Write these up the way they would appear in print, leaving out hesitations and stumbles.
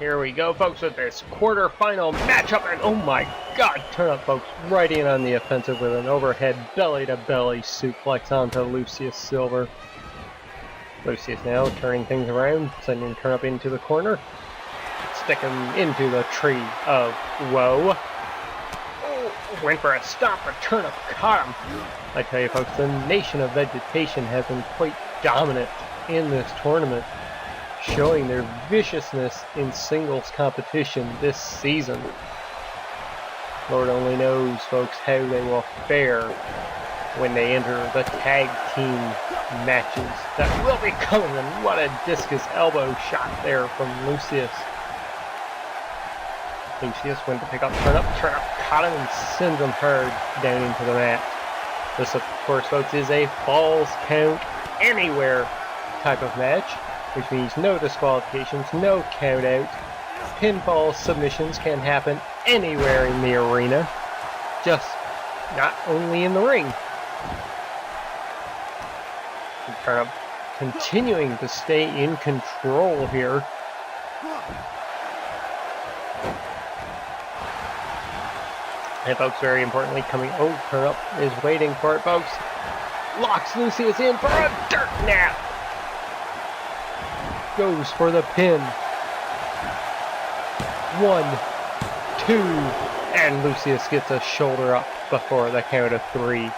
Here we go, folks, with this quarterfinal matchup, and oh my god, Turnip, folks, right in on the offensive with an overhead belly-to-belly suplex onto Lucius Silver. Lucius now turning things around, sending Turnip into the corner, sticking into the tree of woe. Oh, went for a stop, but Turnip caught him. I tell you, folks, the Nation of Vegetation has been quite dominant in this tournament, showing their viciousness in singles competition this season. Lord only knows, folks, how they will fare when they enter the tag team matches that will be coming. And what a discus elbow shot there from Lucius. Lucius went to pick up Turnip. Turnip caught him and sends him hard down into the mat. This, of course, folks, is a falls count anywhere type of match, which means no disqualifications, no count out. Pinfall submissions can happen anywhere in the arena, just not only in the ring. Turnip continuing to stay in control here. And folks, very importantly, Turnip is waiting for it, folks. Locks Lucius in for a dirt nap. Goes for the pin. 1, 2, and Lucius gets a shoulder up before the count of 3.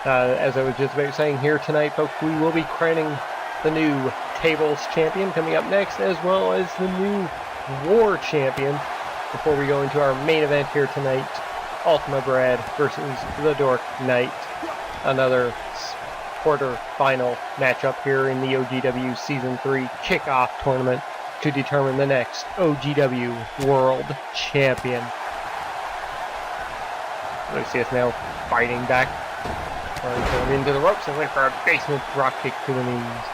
As I was just about saying, here tonight, folks, we will be crowning the new Tables Champion coming up next, as well as the new War Champion, before we go into our main event here tonight, Ultima Brad versus the Dork Knight. Another quarter-final matchup here in the OGW Season 3 kickoff tournament to determine the next OGW World Champion. Lucius now fighting back, trying to him into the ropes, and went for a basement dropkick to the knees.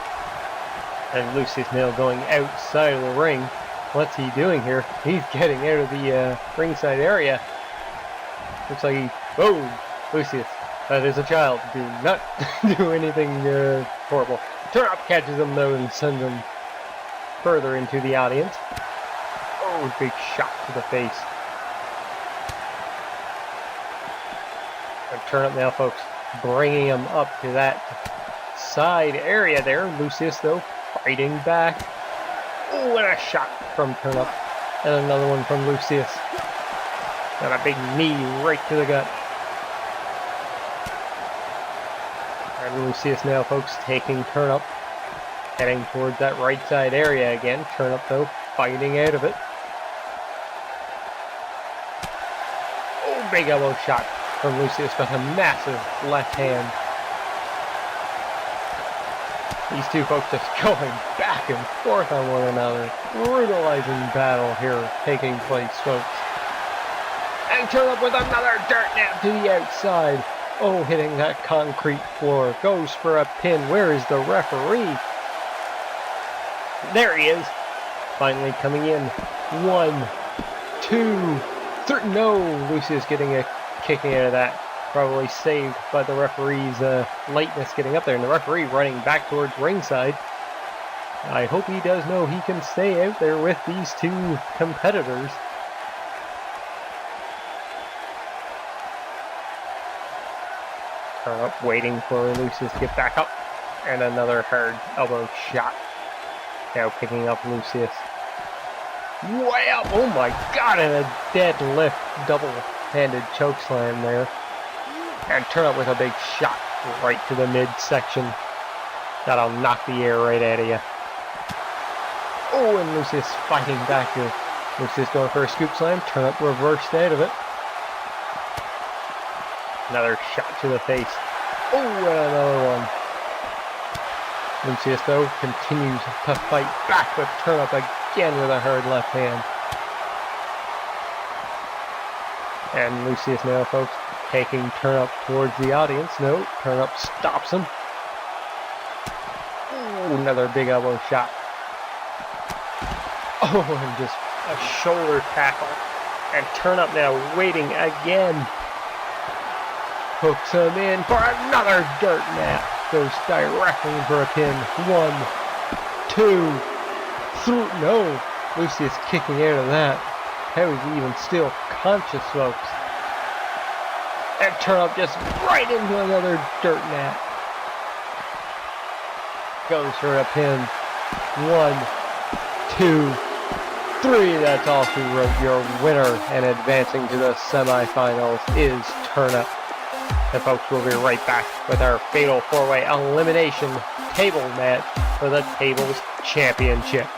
And Lucius now going outside of the ring. What's he doing here? He's getting out of the ringside area. Looks like whoa, Lucius. That is a child. Do not do anything horrible. Turnip catches him though and sends him further into the audience. Oh, big shot to the face. And Turnip now, folks, bringing him up to that side area there. Lucius though fighting back. Oh, and a shot from Turnip, and another one from Lucius. And a big knee right to the gut. And Lucius now, folks, taking Turnip, heading towards that right side area again. Turnip, though, fighting out of it. Oh, big elbow shot from Lucius with a massive left hand. These two folks just going back and forth on one another. Brutalizing battle here taking place, folks. And Turnip with another dirt nap to the outside. Oh, hitting that concrete floor. Goes for a pin. Where is the referee? There he is. Finally coming in. 1, 2, 3. No, Lucius getting a kicking out of that. Probably saved by the referee's lateness getting up there. And the referee running back towards ringside. I hope he does know he can stay out there with these two competitors. Turnip waiting for Lucius to get back up, and another hard elbow shot. Now picking up Lucius. Way up! Oh my god! And a deadlift double-handed chokeslam there. And Turnip with a big shot right to the midsection. That'll knock the air right out of you. Oh, and Lucius fighting back here. Lucius going for a scoop slam. Turnip reversed out of it. Another shot to the face. Oh, and another one. Lucius, though, continues to fight back, but Turnip again with a hard left hand. And Lucius now, folks, taking Turnip towards the audience. No, Turnip stops him. Ooh, another big elbow shot. Oh, and just a shoulder tackle. And Turnip now waiting again. Hooks him in for another dirt nap. Goes directly for a pin. 1, 2, 3. No. Lucius kicking into that. How is he even still conscious, folks? And Turnip just right into another dirt mat. Goes for a pin. 1, 2, 3. That's all she wrote. Your winner and advancing to the semifinals is Turnip. And folks, we'll be right back with our Fatal 4-Way Elimination Table match for the Tables Championship.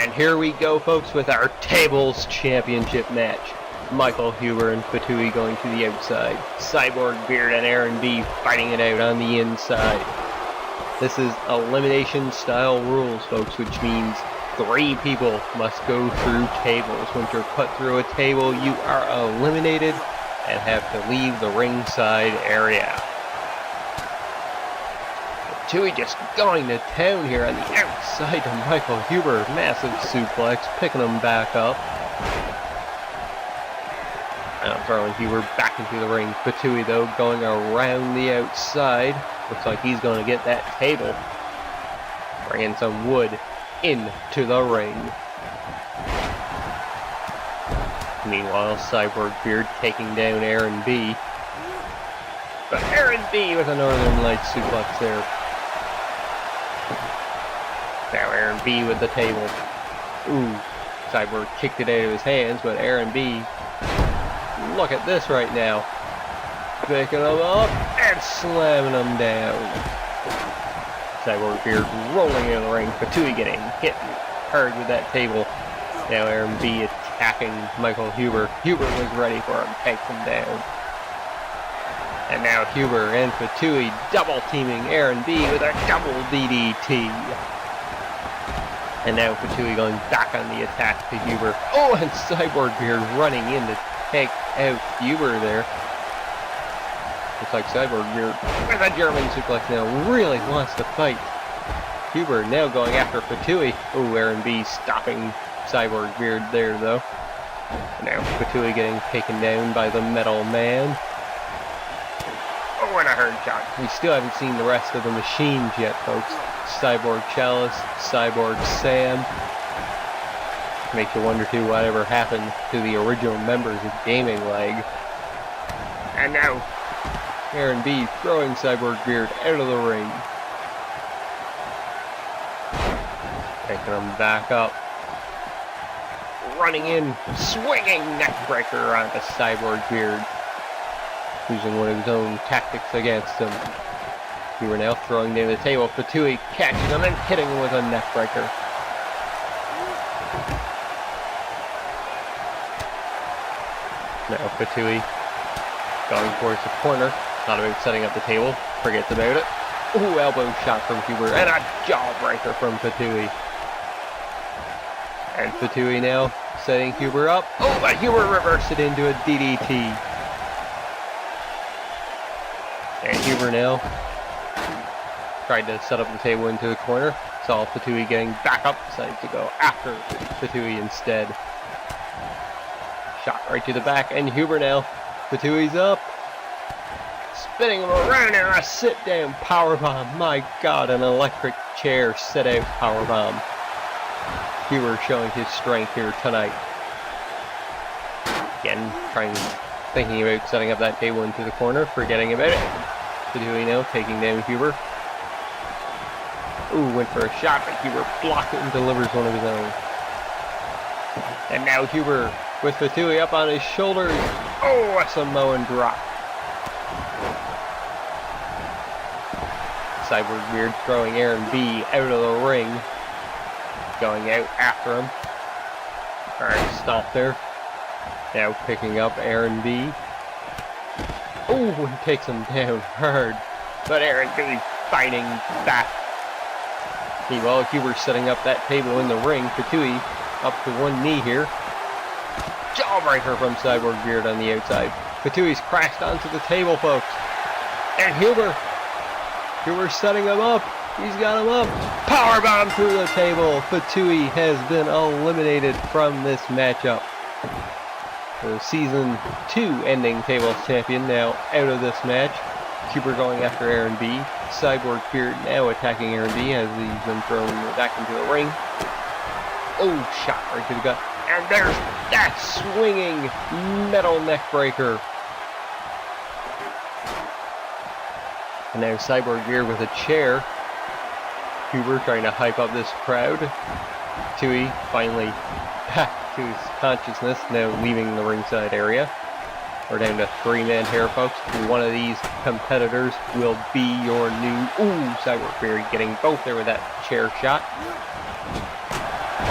And here we go, folks, with our Tables Championship match. Michael Huber and Fettouhi going to the outside. Cyborg, Beard, and Aaron B fighting it out on the inside. This is elimination style rules, folks, which means 3 people must go through tables. Once you're put through a table, you are eliminated and have to leave the ringside area. Fettouhi just going to town here on the outside to Michael Huber. Massive suplex, picking him back up. Now throwing Huber back into the ring. Fettouhi, though, going around the outside. Looks like he's going to get that table. Bringing some wood into the ring. Meanwhile, Cyborg Beard taking down Aaron B. But Aaron B with a Northern Lights suplex there. Now Aaron B with the table. Ooh, Cyborg kicked it out of his hands, but Aaron B, look at this right now. Picking him up and slamming him down. Cyborg Beard rolling in the ring. Fettouhi getting hit hard with that table. Now Aaron B attacking Michael Huber. Huber was ready for him, takes him down. And now Huber and Fettouhi double teaming Aaron B with a double DDT. And now Fettouhi going back on the attack to Huber. Oh, and Cyborg Beard running in to take out Huber there. Looks like Cyborg Beard with a German suplex now really wants to fight. Huber now going after Fettouhi. Oh, Aaron B stopping Cyborg Beard there though. And now Fettouhi getting taken down by the Metal Man. Oh, and a hard shot. We still haven't seen the rest of the machines yet, folks. Cyborg Chalice, Cyborg Sam. Makes you wonder too whatever happened to the original members of Gaming Leg. And now Aaron B throwing Cyborg Beard out of the ring. Taking him back up. Running in, swinging neckbreaker onto Cyborg Beard. Using one of his own tactics against him. We were now throwing down the table. Fettouhi catching him and hitting him with a neckbreaker. Now Fettouhi going towards the corner. Thought about setting up the table. Forgets about it. Ooh, elbow shot from Huber. And a jawbreaker from Fettouhi. And Fettouhi now setting Huber up. Oh, but Huber reversed it into a DDT. And Huber now tried to set up the table into the corner. Saw Fettouhi getting back up. Decided to go after Fettouhi instead. Shot right to the back. And Huber now. Fettouhi's up. Spinning him around and a sit-down powerbomb. My God, an electric chair sit-out powerbomb. Huber showing his strength here tonight. Again, thinking about setting up that table into the corner, forgetting about it. Fettouhi now taking down Huber. Ooh, went for a shot, but Huber blocked it and delivers one of his own. And now Huber with Fettouhi up on his shoulders. Oh, a Samoan drop. Cyborg Beard throwing Aaron B out of the ring. Going out after him. Alright, stop there. Now picking up Aaron B. Oh, and takes him down hard. But Aaron B fighting back. Meanwhile, Huber setting up that table in the ring. Fettouhi up to one knee here. Jawbreaker from Cyborg Beard on the outside. Fettouhi's crashed onto the table, folks. And Huber's setting him up. He's got him up. Powerbomb through the table. Fettouhi has been eliminated from this matchup. The Season 2 ending Tables Champion now out of this match. Huber going after Aaron B. Cyborg Beard now attacking Aaron B as he's been thrown back into the ring. Oh, shot right to the gut. And there's that swinging metal neckbreaker. And now Cyborg Beard with a chair. Huber trying to hype up this crowd. Fettouhi finally back to his consciousness, now leaving the ringside area. We're down to 3-man here, folks. One of these competitors will be your new... Ooh, Cyborg Beard getting both there with that chair shot.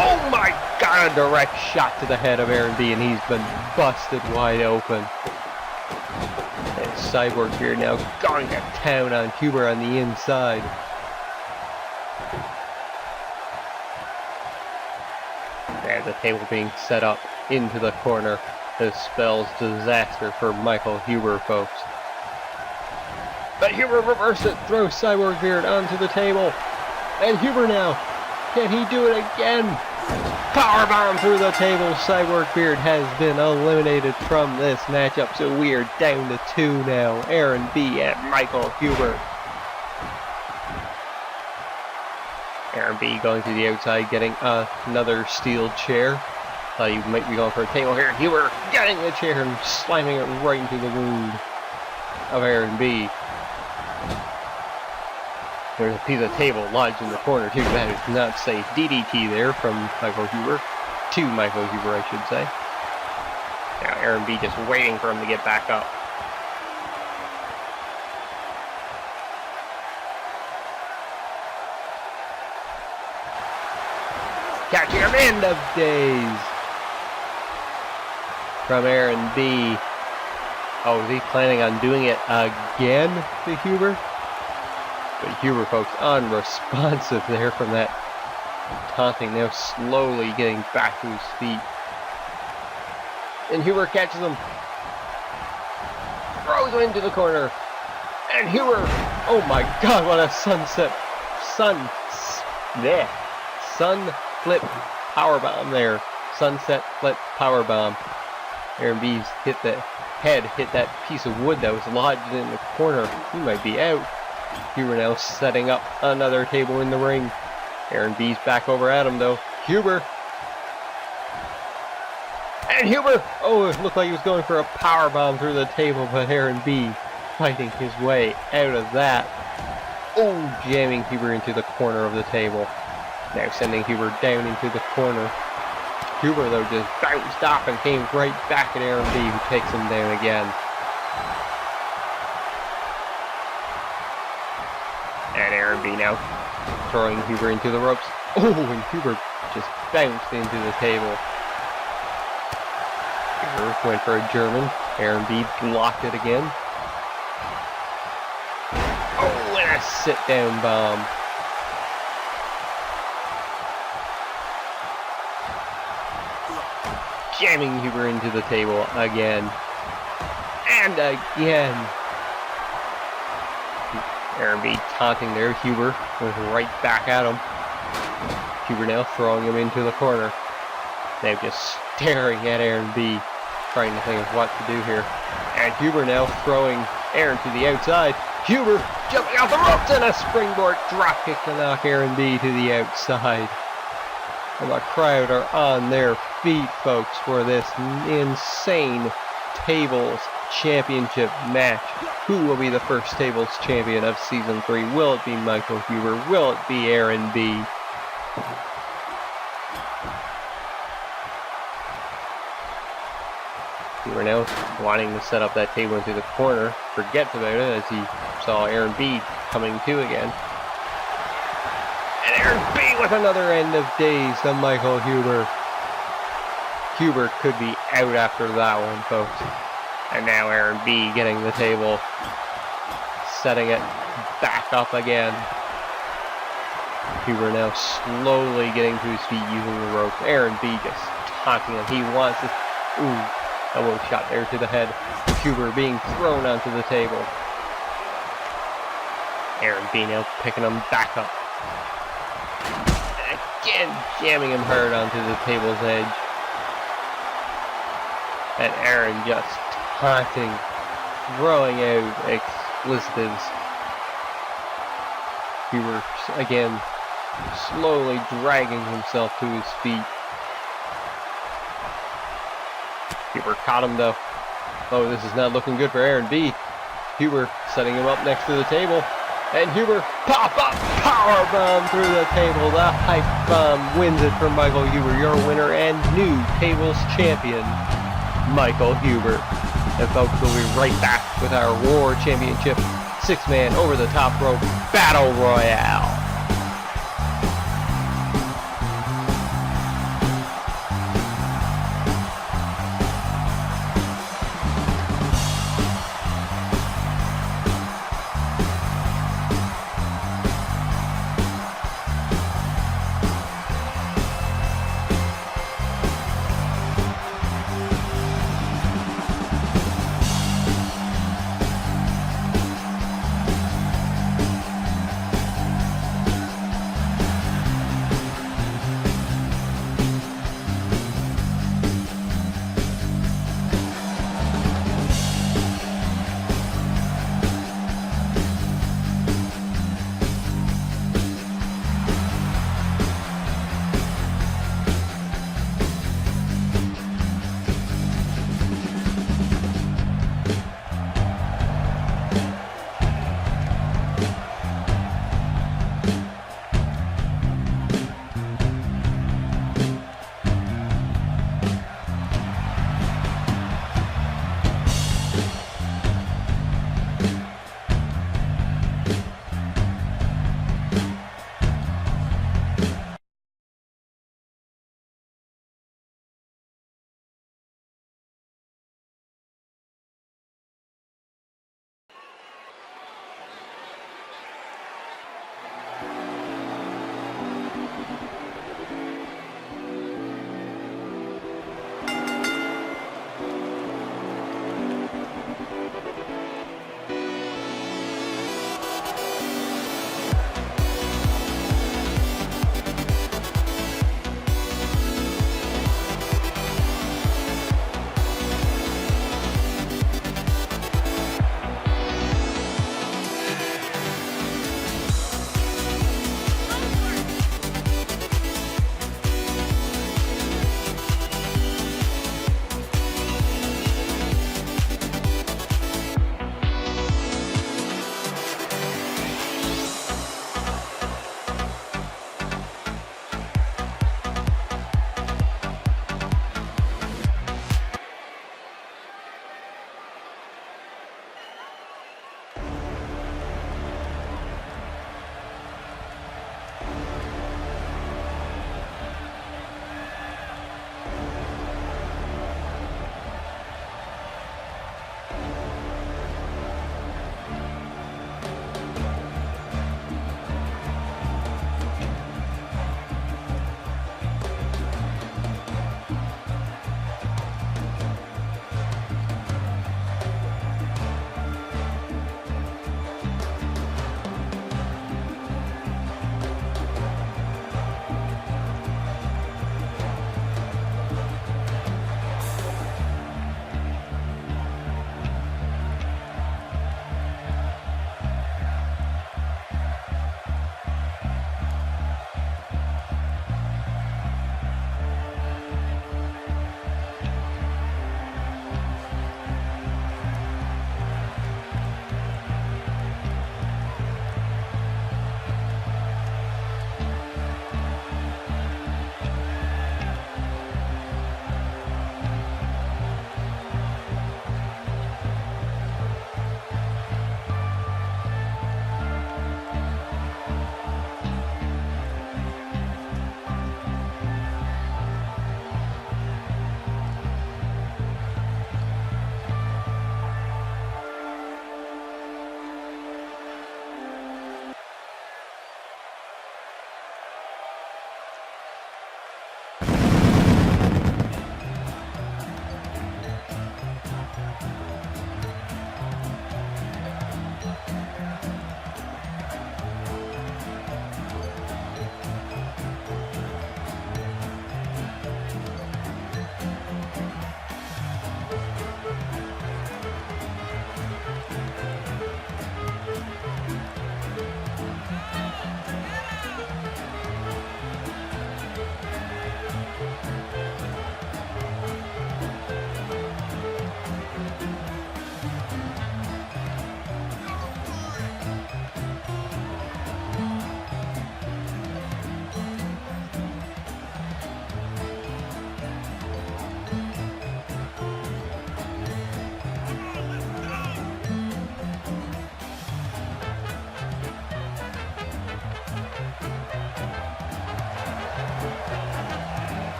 Oh my god, a direct shot to the head of Aaron B, and he's been busted wide open. And Cyborg here now going to town on Huber on the inside. And the table being set up into the corner. This spells disaster for Michael Huber, folks. But Huber reverses it, throws Cyborg Beard onto the table. And Huber now, can he do it again? Powerbomb through the table. Cyborg Beard has been eliminated from this matchup, so we are down to 2 now. Aaron B and Michael Huber. Aaron B going to the outside, getting another steel chair. Thought he might be going for a table here. Huber getting the chair and slamming it right into the wound of Aaron B. There's a piece of table lodged in the corner too. That is not safe. DDT there from Michael Huber. To Michael Huber, I should say. Now Aaron B just waiting for him to get back up. Catching him, end of days from Aaron B. Oh, is he planning on doing it again to Huber? But Huber, folks, unresponsive there from that taunting. Now slowly getting back to his feet. And Huber catches him. Throws him into the corner. And Huber, oh my god, what a sunset. Sun flip powerbomb there. Sunset flip powerbomb. Aaron B's hit the head, hit that piece of wood that was lodged in the corner. He might be out. Huber now setting up another table in the ring. Aaron B's back over at him though. Huber. And Huber! Oh, it looked like he was going for a powerbomb through the table, but Aaron B fighting his way out of that. Oh, jamming Huber into the corner of the table. Now sending Huber down into the corner. Huber though just bounced off and came right back at Aaron B, who takes him down again. And Aaron B now throwing Huber into the ropes. Oh, and Huber just bounced into the table. Huber went for a German. Aaron B blocked it again. Oh, and a sit-down bomb. Jamming Huber into the table again. And again. Aaron B taunting there. Huber was right back at him. Huber now throwing him into the corner. Now just staring at Aaron B, trying to think of what to do here. And Huber now throwing Aaron to the outside. Huber jumping off the ropes and a springboard dropkick to knock Aaron B to the outside. And the crowd are on their feet, folks, for this insane tables championship match. Who will be the first tables champion of season 3? Will it be Michael Huber? Will it be Aaron B? Huber now wanting to set up that table into the corner. Forgets about it as he saw Aaron B coming to again. And Aaron B with another end of days to Michael Huber. Huber could be out after that one, folks. And now Aaron B getting the table, setting it back up again. Huber now slowly getting to his feet using the rope. Aaron B just taunting him. He wants it. Ooh, elbow shot there to the head. Huber being thrown onto the table. Aaron B now picking him back up. And again jamming him hard onto the table's edge. And Aaron just taunting, throwing out expletives. Huber again slowly dragging himself to his feet. Huber caught him though. Oh, this is not looking good for Aaron B. Huber setting him up next to the table. And Huber pop-up powerbomb through the table. The hype bomb wins it for Michael Huber, your winner and new tables champion, Michael Huber. And folks, we'll be right back with our War Championship 6-man over the top rope battle royale.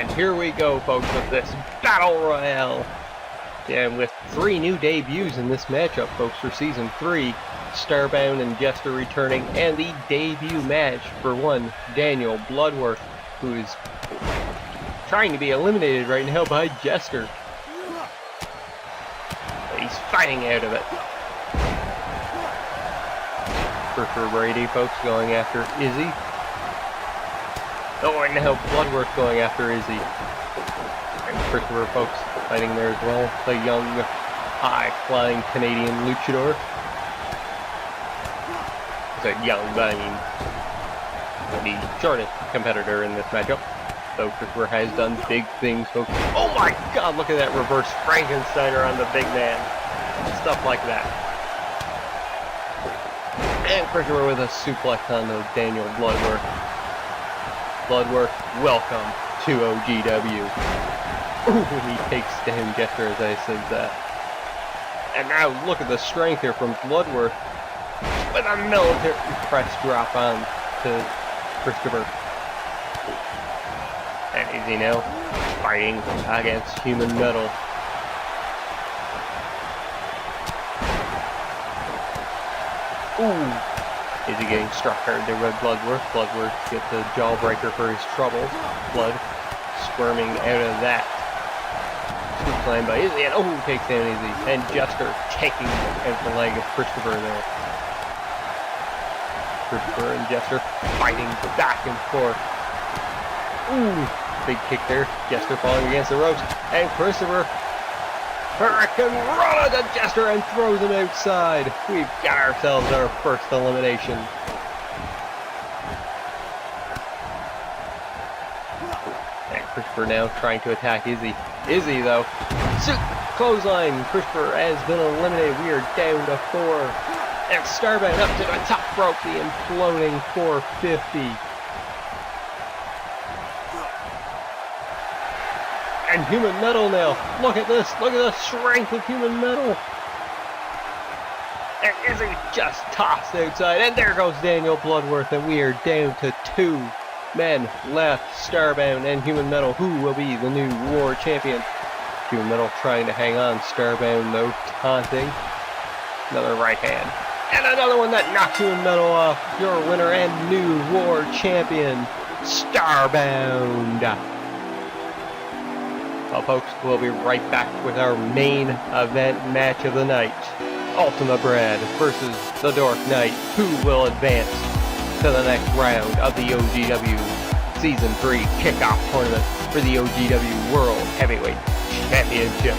And here we go, folks, with this Battle Royale. And with 3 new debuts in this matchup, folks, for Season 3. Starbound and Jester returning, and the debut match for one Daniel Bloodworth, who is trying to be eliminated right now by Jester. But he's fighting out of it. For Brady, folks, going after Izzy. Oh, and now Bloodworth going after Izzy. And Christopher, folks, fighting there as well. The young, high-flying Canadian luchador. Young, but I mean, the shortest competitor in this matchup. So Christopher has done big things, folks. Oh my god, look at that reverse Frankensteiner on the big man. Stuff like that. And Christopher with a suplex on the Daniel Bloodworth. Bloodworth, welcome to OGW. Ooh, he takes down Jester as I said that. And now look at the strength here from Bloodworth. With a military press drop on to Christopher. And Izzy now fighting against Human Metal. Ooh! Izzy getting struck hard there by Bloodworth. Bloodworth gets a jawbreaker for his troubles. Blood squirming out of that. Scoop slam by Izzy, and oh, takes down Izzy. And Jester taking out the leg of Christopher there. Christopher and Jester fighting back and forth. Ooh, big kick there. Jester falling against the ropes. And Christopher, Hurricane Rana to Jester and throws him outside. We've got ourselves our first elimination. And Christopher now trying to attack Izzy. Izzy, though, clothesline. Christopher has been eliminated. We are down to 4. And Starbound up to the top rope, the imploding 450. And Human Metal now. Look at this. Look at the strength of Human Metal. And Izzy just tossed outside. And there goes Daniel Bloodworth. And we are down to 2 men left. Starbound and Human Metal. Who will be the new War Champion? Human Metal trying to hang on. Starbound, though, taunting. Another right hand. And another one that knocks Human Metal off. Your winner and new War Champion, Starbound. Well, folks, we'll be right back with our main event match of the night. Ultima Brad versus the Dork Knight. Who will advance to the next round of the OGW Season 3 kickoff tournament for the OGW World Heavyweight Championship.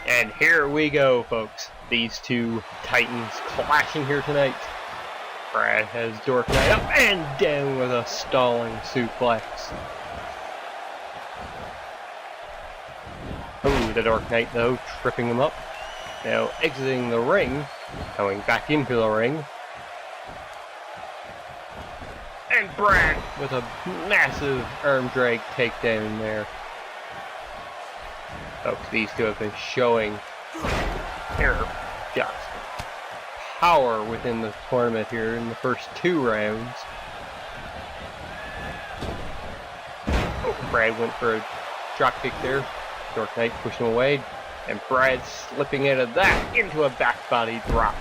And here we go, folks. These two titans clashing here tonight. Brad has Dork Knight up and down with a stalling suplex. Oh, the Dork Knight though, tripping him up. Now exiting the ring, going back into the ring. And Brad with a massive arm drag takedown there. Folks, these two have been showing their just power within the tournament here in the first 2 rounds. Oh, Brad went for a drop kick there. Dork Knight pushed him away, and Brad slipping out of that into a back body drop.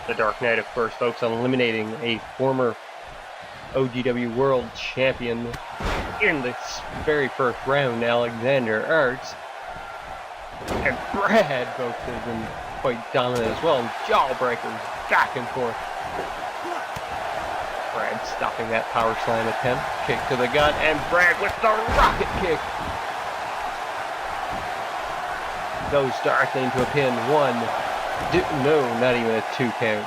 The Dork Knight, of course, folks, eliminating a former OGW World Champion in this very first round, Alexander Arts. And Brad, folks, has been quite dominant as well. Jawbreakers back and forth. Brad stopping that power slam attempt. Kick to the gut, and Brad with the rocket kick. Goes directly into a pin. 1, no, not even a 2 count.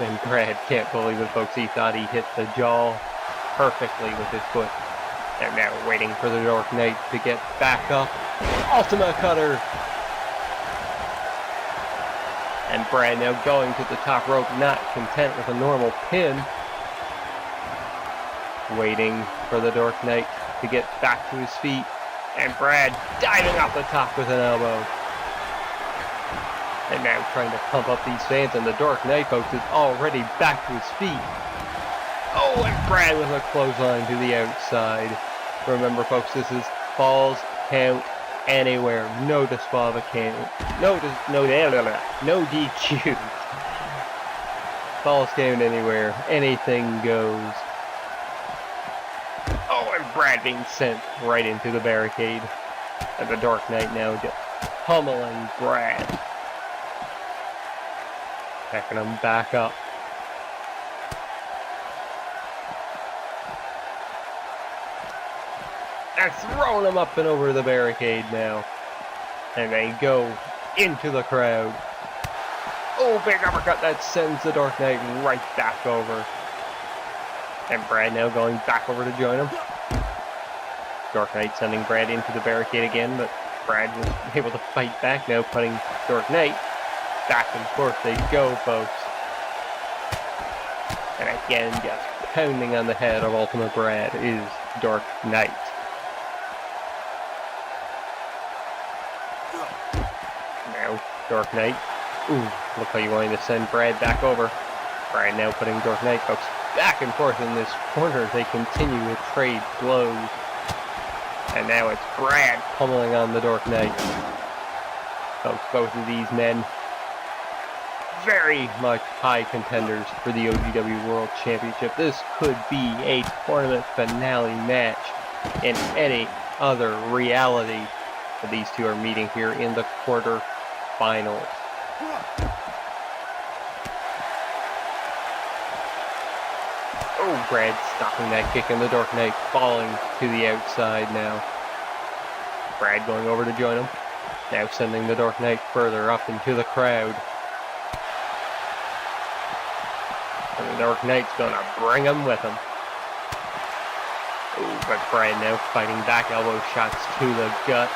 And Brad can't believe it, folks. He thought he hit the jaw perfectly with his foot. And now waiting for the Dork Knight to get back up. Ultima cutter. And Brad now going to the top rope, not content with a normal pin. Waiting for the Dork Knight to get back to his feet. And Brad diving off the top with an elbow. And now trying to pump up these fans, and the Dork Knight, folks, is already back to his feet. Oh, and Brad with a clothesline to the outside. Remember, folks, this is falls count anywhere. No disqualification. No DQ. Falls count anywhere. Anything goes. Oh, and Brad being sent right into the barricade. And the Dork Knight now just pummeling Brad. Picking him back up. And throwing him up and over the barricade now. And they go into the crowd. Oh, big uppercut that sends the Dork Knight right back over. And Brad now going back over to join him. Dork Knight sending Brad into the barricade again, but Brad was able to fight back, now putting Dork Knight back and forth they go, folks. And again, just pounding on the head of Ultima Brad is Dork Knight. Now, Dork Knight. Ooh, look how you wanted to send Brad back over. Brad now putting Dork Knight, folks, back and forth in this corner. They continue to trade blows. And now it's Brad pummeling on the Dork Knight. Folks, both of these men very much high contenders for the OGW World Championship. This could be a tournament finale match in any other reality. But these two are meeting here in the quarterfinals. Oh, Brad stopping that kick, and the Dork Knight falling to the outside now. Brad going over to join him. Now sending the Dork Knight further up into the crowd. And the Dork Knight's gonna bring him with him. Oh, but Brad now fighting back, elbow shots to the gut.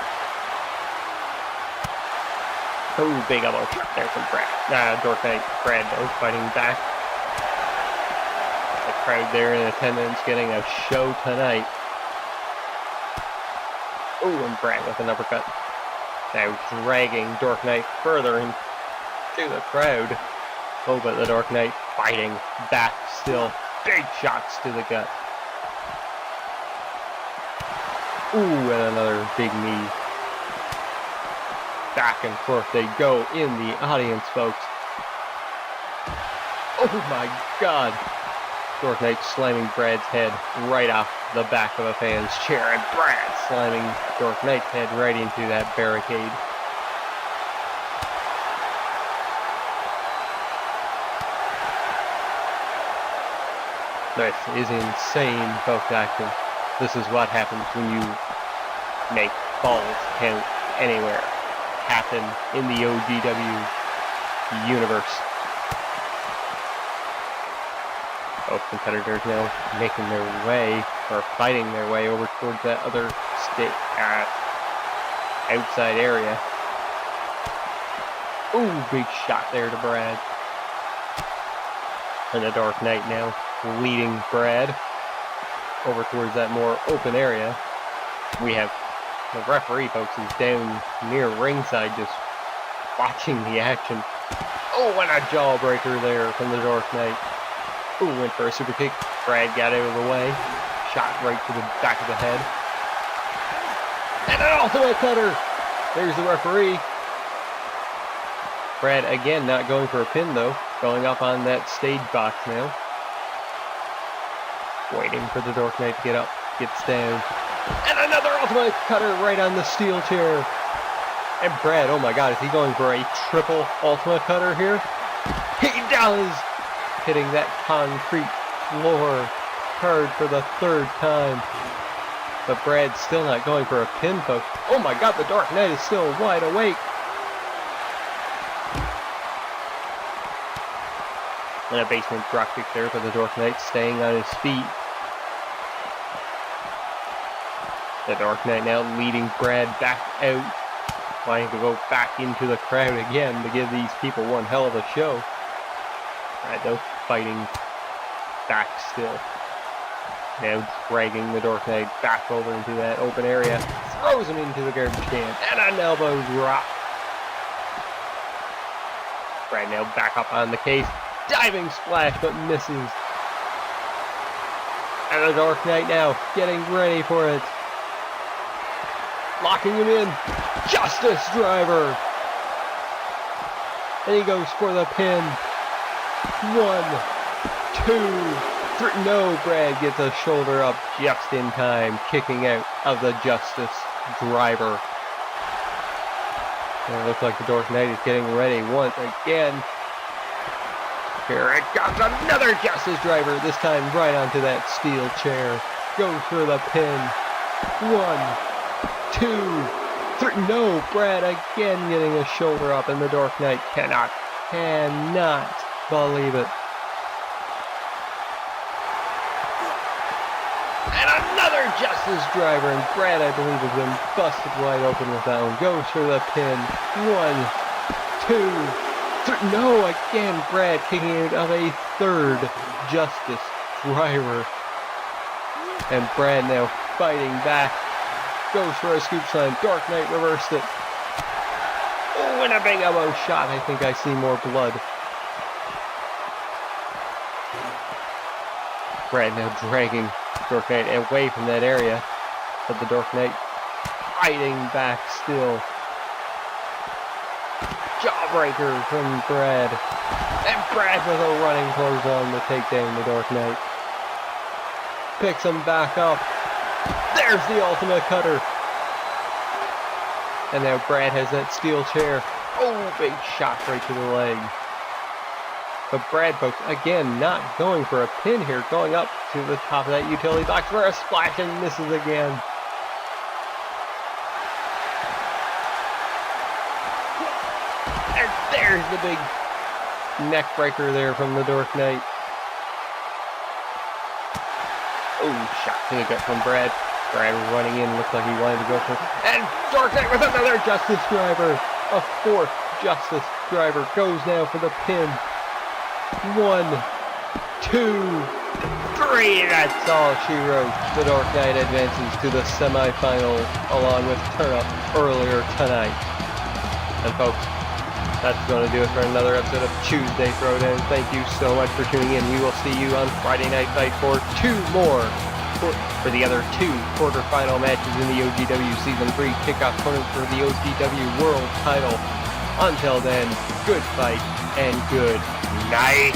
Oh, big elbow shot there from Brad. Dork Knight. Brad though fighting back. The crowd there in attendance getting a show tonight. Oh, and Brad with an uppercut. Now dragging Dork Knight further into the crowd. Oh, but the Dork Knight fighting back still. Big shots to the gut. Ooh, and another big knee. Back and forth they go in the audience, folks. Oh my God. Dork Knight slamming Brad's head right off the back of a fan's chair, and Brad slamming Dork Knight's head right into that barricade. This is insane, folks, action. This is what happens when you make balls count anywhere happen in the OGW universe. Both competitors now making their way, or fighting their way over towards that other outside area. Ooh, big shot there to Brad. And the Dark Knight now leading Brad over towards that more open area. We have the referee, folks, is down near ringside just watching the action. Oh, and a jawbreaker there from the Dark Knight. Ooh, went for a super kick. Brad got out of the way. Shot right to the back of the head. And an ultimate cutter! There's the referee. Brad again not going for a pin though. Going up on that stage box now. Waiting for the Dark Knight to get up. Gets down. And another ultimate cutter right on the steel chair. And Brad, oh my god, is he going for a triple ultimate cutter here? He does! Hitting that concrete floor hard for the third time. But Brad's still not going for a pin, folks. Oh my god, the Dark Knight is still wide awake. And a basement dropkick there for the Dark Knight, staying on his feet. The Dark Knight now leading Brad back out, wanting to go back into the crowd again to give these people one hell of a show. Brad though fighting back still. Now dragging the Dark Knight back over into that open area, throws him into the garbage can, and an elbow drop. Brad now back up on the case. Diving splash, but misses. And the Dark Knight now getting ready for it. Locking him in. Justice driver. And he goes for the pin. 1, 2, 3. No, Brad gets a shoulder up just in time, kicking out of the Justice driver. And it looks like the Dark Knight is getting ready once again. Here it comes, another Justice driver, this time right onto that steel chair. Goes for the pin. 1, 2, 3. No, Brad again getting a shoulder up, and the Dark Knight cannot believe it. And another Justice driver, and Brad, I believe, has been busted wide open with that one. Goes for the pin. 1, 2, 3. No, again, Brad kicking out of a third Justice driver. And Brad now fighting back. Goes for a scoop slam. Dark Knight reversed it. Oh, and a big elbow shot. I think I see more blood. Brad now dragging Dark Knight away from that area. But the Dark Knight fighting back still. Jawbreaker from Brad. And Brad with a running clothesline to take down the Dark Knight. Picks him back up. There's the ultimate cutter. And now Brad has that steel chair. Oh, big shot right to the leg. But Brad, folks, again, not going for a pin here. Going up to the top of that utility box for a splash and misses again. There's the big neck breaker there from the Dark Knight. Oh, shot to the gut from Brad. Brad running in, looked like he wanted to go for it. And Dark Knight with another Justice driver. A fourth Justice driver goes now for the pin. 1, 2, 3. That's all she wrote. The Dark Knight advances to the semifinals along with Turnip earlier tonight. And folks, that's going to do it for another episode of Tuesday Throwdown. Thank you so much for tuning in. We will see you on Friday Night Fight for for the other 2 quarterfinal matches in the OGW Season 3 kickoff tournament for the OGW World title. Until then, good fight and good night.